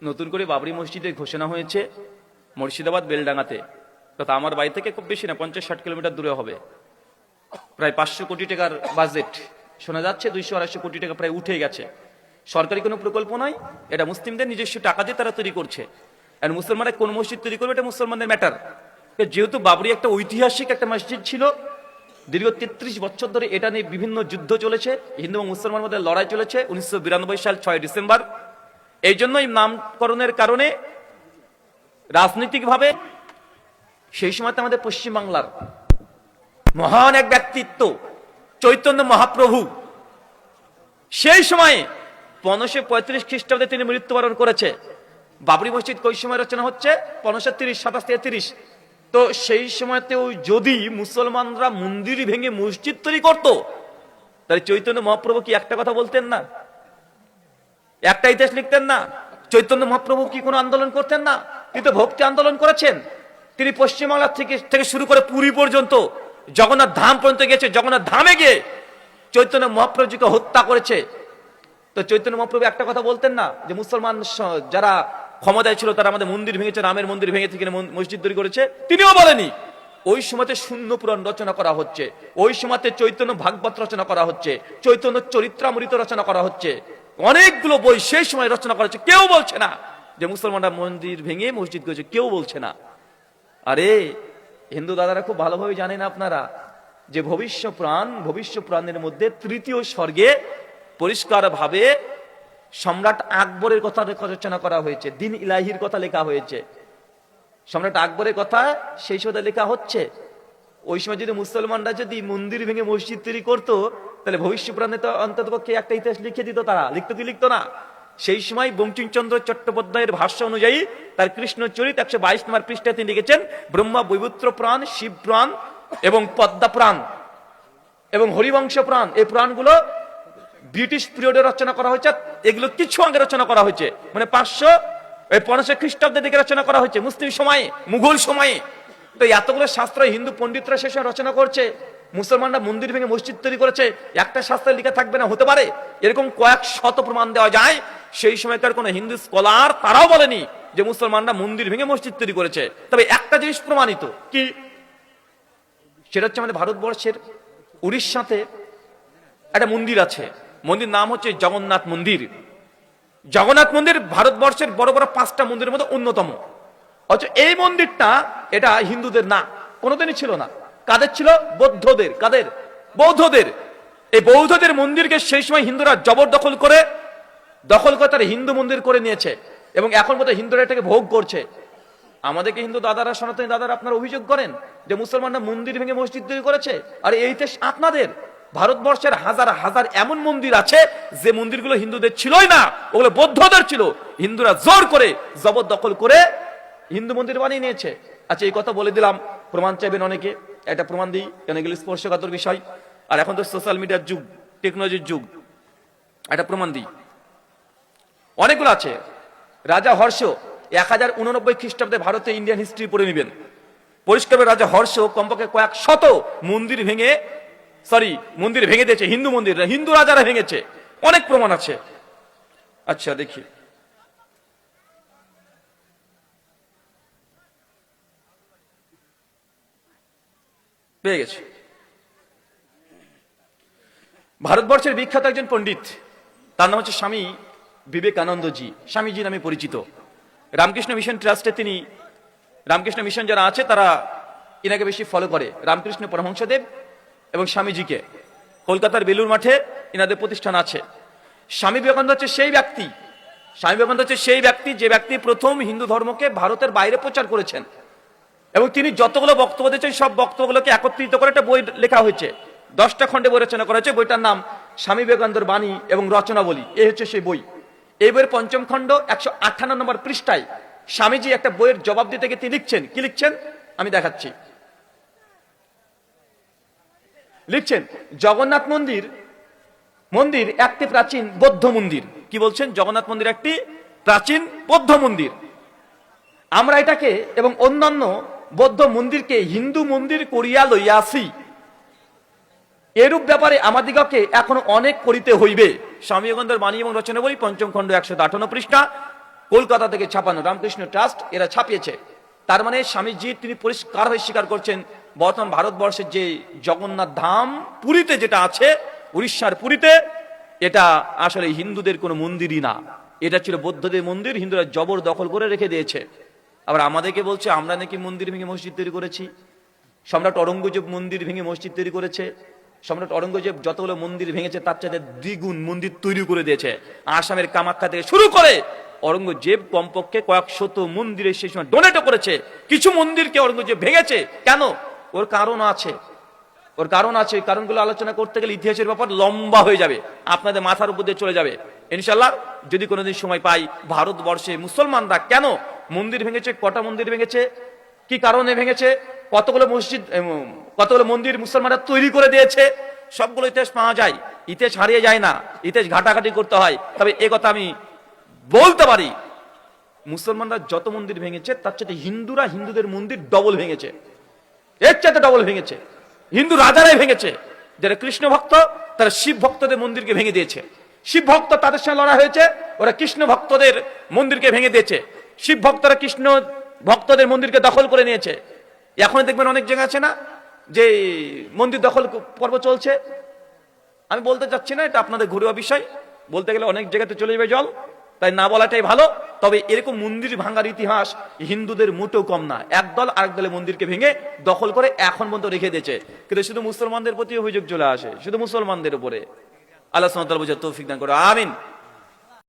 নতুন করে বাবরি মসজিদের ঘোষণা হয়েছে মুর্শিদাবাদ বেলডাঙ্গাতে। তথা আমার বাড়ি থেকে খুব বেশি না, 50-60 কিলোমিটার দূরে হবে। প্রায় 500 কোটি টাকার বাজেট শোনা যাচ্ছে, 200-250 কোটি টাকা প্রায় উঠে গেছে। সরকারি কোনো প্রকল্প নয়, এটা মুসলিমদের নিজস্ব টাকা দিয়ে তারা তৈরি করছে। আর মুসলমানরা কোন মসজিদ তৈরি করবে এটা মুসলমানদের ম্যাটার। যেহেতু বাবরি একটা ঐতিহাসিক একটা মসজিদ ছিল, দীর্ঘ 33 বছর ধরে এটা নিয়ে বিভিন্ন যুদ্ধ চলেছে, হিন্দু এবং মুসলমানের মধ্যে লড়াই চলেছে। 1992 সাল 6 ডিসেম্বর এই জন্যই নামকরণের কারণে রাজনৈতিকভাবে সেই সময় আমাদের পশ্চিমবাংলার মহান এক ব্যক্তিত্ব চৈতন্য মহাপ্রভু সেই সময়ে 1535 খ্রিস্টাব্দে তিনি মৃত্যুবরণ করেছে। বাবরি মসজিদ কই সময় রচনা হচ্ছে? 1530, 27-30। তো সেই সময়তেও যদি মুসলমানরা মন্দির ভেঙে মসজিদ তৈরি করত, তাহলে চৈতন্য মহাপ্রভু কি একটা কথা বলতেন না? একটা ইতিহাস লিখতেন না? চৈতন্য মহাপ্রভু কি কোনো আন্দোলন করতেন না? তিনি তো ভক্তি আন্দোলন করেছেন। তিনি পশ্চিমবাংলা থেকে শুরু করে পুরী পর্যন্ত জগন্নাথ ধাম পর্যন্ত গেছে। জগন্নাথ ধামে গিয়ে চৈতন্য মহাপ্রভুজিকে হত্যা করেছে। তো চৈতন্য মহাপ্রভু একটা কথা বলতেন না যে মুসলমান যারা ক্ষমতায় ছিল তারা আমাদের মন্দির ভেঙেছে, রামের মন্দির ভেঙে থেকে মসজিদ তৈরি করেছে? তিনিও বলেনি। ওই সময়তে শূন্য পুরাণ রচনা করা হচ্ছে, ওই সময়তে চৈতন্য ভাগবত রচনা করা হচ্ছে, চৈতন্য চরিত্রামৃত রচনা করা হচ্ছে, অনেকগুলো বই সেই সময় রচনা করা হচ্ছে। কেউ বলছে না যে মুসলমানরা মন্দির ভেঙে মসজিদ করেছে, কেউ বলছে না। আরে হিন্দু দাদারা খুব ভালোভাবে জানেন আপনারা যে ভবিষ্য পুরাণের মধ্যে 3য় স্বর্গে পরিষ্কার ভাবে সম্রাট আকবরের কথা রচনা করা হয়েছে, দিন ইলাহির কথা লেখা হয়েছে। সম্রাট আকবরের কথা সেই সময় লেখা হচ্ছে। ওই সময় যদি মুসলমানরা যদি মন্দির ভেঙে মসজিদ তৈরি করতো, তাহলে ভবিষ্য পুরাণে তো অন্তত পক্ষে একটা ইতিহাস লিখে দিত। তারা লিখতো কি লিখতো না? সেই সময় বঙ্কিমচন্দ্র চট্টোপাধ্যায়ের ভাষ্য অনুযায়ী তার কৃষ্ণচরিত 122 নম্বর পৃষ্ঠায় তিনি লিখেছেন, ব্রহ্মা বৈবুত্র পুরাণ, শিব পুরাণ এবং পদ্মা পুরাণ এবং হরিবংশ পুরাণ, এই পুরাণগুলো ব্রিটিশ পিরিয়ডে রচনা করা হয়েছে। এগুলো কিছু আগে রচনা করা হয়েছে, মানে 550 খ্রিস্টাব্দের দিকে রচনা করা হয়েছে, মুসলিম সময়ে, মুঘল সময়ে। তো এতগুলো শাস্ত্র হিন্দু পণ্ডিতরা শেষে রচনা করছে, মুসলমানরা মন্দির ভেঙে মসজিদ তৈরি করেছে, একটা শাস্ত্রে লেখা থাকবে না? হতে পারে। এরকম কয়েক শত প্রমাণ দেওয়া যায়। সেই সময়কার কোন হিন্দু স্কলার তারাও বলেনি যে মুসলমানরা মন্দির ভেঙে মসজিদ তৈরি করেছে। তবে একটা জিনিস প্রমাণিত, কি সেটা হচ্ছে আমাদের ভারতবর্ষের উড়িষ্যাতে একটা মন্দির আছে, মন্দির নাম হচ্ছে জগন্নাথ মন্দির। জগন্নাথ মন্দির ভারতবর্ষের বড় বড় 5টা মন্দিরের মধ্যে অন্যতম। অথচ এই মন্দিরটা এটা হিন্দুদের না, কোনোদিনই ছিল না। কাদের ছিল? বৌদ্ধদের। কাদের? বৌদ্ধদের। এই বৌদ্ধদের মন্দিরকে সেই সময় হিন্দুরা জবরদখল করে তারা হিন্দু মন্দির করে নিয়েছে এবং এখন বোধহয় হিন্দুরা এটাকে ভোগ করছে। আমাদেরকে হিন্দু দাদারা, সনাতনী দাদারা আপনারা অভিযোগ করেন যে মুসলমানরা মন্দির ভেঙে মসজিদ তৈরি করেছে। আর এই দেশ আপনাদের। ভারতবর্ষের হাজার হাজার এমন মন্দির আছে যে মন্দিরগুলো হিন্দুদের ছিলই না, ওগুলো বৌদ্ধদের ছিল। হিন্দুরা জোর করে জবরদখল করে হিন্দু মন্দির বানিয়ে নিয়েছে। আচ্ছা, এই কথা বলে দিলাম, প্রমাণ চাইবেন অনেকে, একটা প্রমাণ দিই, কেন এগুলো স্পর্শকাতর বিষয়। আর এখন তো সোশ্যাল মিডিয়ার যুগ, টেকনোলজির যুগ, একটা প্রমাণ দিই। অনেকগুলো আছে। রাজা হর্ষ 1089 খ্রিস্টাব্দে ভারতে ইন্ডিয়ান হিস্ট্রি পড়ে নেবেন। পরিষ্কার রাজা হর্ষ কমপক্ষে কয়েক শত মন্দির ভেঙে দিয়েছে, হিন্দু মন্দির, হিন্দু রাজারা ভেঙেছে। অনেক প্রমাণ আছে। আচ্ছা দেখি, পেয়ে গেছে। ভারতবর্ষের বিখ্যাত একজন পণ্ডিত, তার নাম হচ্ছে স্বামী বিবেকানন্দজি, স্বামীজি নামে পরিচিত। রামকৃষ্ণ মিশন ট্রাস্টে তিনি, রামকৃষ্ণ মিশন যারা আছে তারা এনাকে বেশি ফলো করে, রামকৃষ্ণ পরমহংসদেব এবং স্বামীজিকে। কলকাতার বেলুর মাঠে এনাদের প্রতিষ্ঠান আছে। স্বামী বিবেকানন্দ হচ্ছে সেই ব্যক্তি যে ব্যক্তি প্রথম হিন্দু ধর্মকে ভারতের বাইরে প্রচার করেছেন এবং তিনি যতগুলো বক্তব্য দিয়েছেন সব বক্তব্যগুলোকে একত্রিত করে একটা বই লেখা হয়েছে। 10টা খণ্ডে বই রচনা করা হয়েছে। বইটার নাম স্বামী বিবেকানন্দের বাণী এবং রচনাবলী। এই হচ্ছে সেই বই। এই বইয়ের 5ম খণ্ড 158 নম্বর পৃষ্ঠায় স্বামীজি একটা বইয়ের জবাব দিতে গিয়ে তিনি লিখছেন, কি লিখছেন আমি দেখাচ্ছি। লিখছেন, জগন্নাথ মন্দির একটি প্রাচীন বৌদ্ধ মন্দির। কি বলছেন? জগন্নাথ মন্দির একটি প্রাচীন বৌদ্ধ মন্দির। আমরা এটাকে এবং অন্যান্য বৌদ্ধ মন্দিরকে হিন্দু মন্দির করিয়া লইয়াছি। এরূপ ব্যাপারে আমাদিগকে এখনো অনেক করিতে হইবে। স্বামী বিবেকানন্দের বাণী এবং রচনাবলী 5ম খণ্ড 158 পৃষ্ঠা। কলকাতা থেকে ছাপানো, রামকৃষ্ণ ট্রাস্ট এরা ছাপিয়েছে। তার মানে স্বামীজি তিনি পরিষ্কার হয়ে স্বীকার করছেন বর্তমান ভারতবর্ষের যে জগন্নাথ ধাম পুরীতে যেটা আছে, উড়িষ্যার পুরীতে, এটা আসলে হিন্দুদের কোনো মন্দিরই না, এটা ছিল বৌদ্ধদের মন্দির, হিন্দুরা জবর দখল করে রেখে দিয়েছে। আবার আমাদেরকে বলছে আমরা নাকি মন্দির ভেঙে মসজিদ তৈরি করেছি। সম্রাট অরঙ্গজেব মন্দির ভেঙে মসজিদ তৈরি করেছে। সম্রাট অরঙ্গজেব যতগুলো মন্দির ভেঙেছে তার চাইতে দ্বিগুণ মন্দির তৈরি করে দিয়েছে। আসামের কামাখ্যা থেকে শুরু করে অরঙ্গজেব কমপক্ষে কয়েক শত মন্দিরে সেই সময় ডোনেটও করেছে। কিছু মন্দিরকে অরঙ্গজেব ভেঙেছে কেন? ওর কারণ আছে, ওর কারণ আছে। কারণগুলো আলোচনা করতে গেলে ইতিহাসের ব্যাপার লম্বা হয়ে যাবে, আপনাদের মাথার উপর দিয়ে চলে যাবে। ইনশাল্লাহ যদি কোনোদিন সময় পাই, ভারতবর্ষে মুসলমানরা কেন মন্দির ভেঙেছে, কটা মন্দির ভেঙেছে, কি কারণে ভেঙেছে, কতগুলো মসজিদ, কতগুলো মন্দির মুসলমানরা তৈরি করে দিয়েছে, সবগুলো ইতিহাস পাওয়া যায়। ইতিহাস হারিয়ে যায় না, ইতিহাস ঘাটাঘাটি করতে হয়। তবে এ কথা আমি বলতে পারি, মুসলমানরা যত মন্দির ভেঙেছে তার চাইতে হিন্দুরা হিন্দুদের মন্দির ডবল ভেঙেছে, এর চাইতে ডবল ভেঙেছে। হিন্দু রাজারাই ভেঙেছে, যারা কৃষ্ণ ভক্ত তারা শিব ভক্তদের মন্দিরকে ভেঙে দিয়েছে। শিব ভক্ত তাদের সঙ্গে লড়াই হয়েছে, ওরা কৃষ্ণ ভক্তদের মন্দিরকে ভেঙে দিয়েছে। শিব ভক্তরা কৃষ্ণ ভক্তদের মন্দিরকে দখল করে নিয়েছে। এখন দেখবেন অনেক জায়গা আছে না যে মন্দির দখল পর্ব চলছে। আমি বলতে চাচ্ছি না, এটা আপনাদের ঘরোয়া বিষয়, বলতে গেলে অনেক জায়গাতে চলে যাবে জল, তাই না বলাটাই ভালো। তবে এরকম মন্দির ভাঙার ইতিহাস হিন্দুদের মোটেও কম না। একদল আরেক দলের মন্দিরকে ভেঙে দখল করে এখন পর্যন্ত রেখে দিয়েছে। কিন্তু শুধু মুসলমানদের প্রতি অভিযোগ চলে আসে, শুধু মুসলমানদের উপরে। আল্লাহ সুবহানাহু ওয়া তাআলা বুঝার তৌফিক দান করো, আমিন।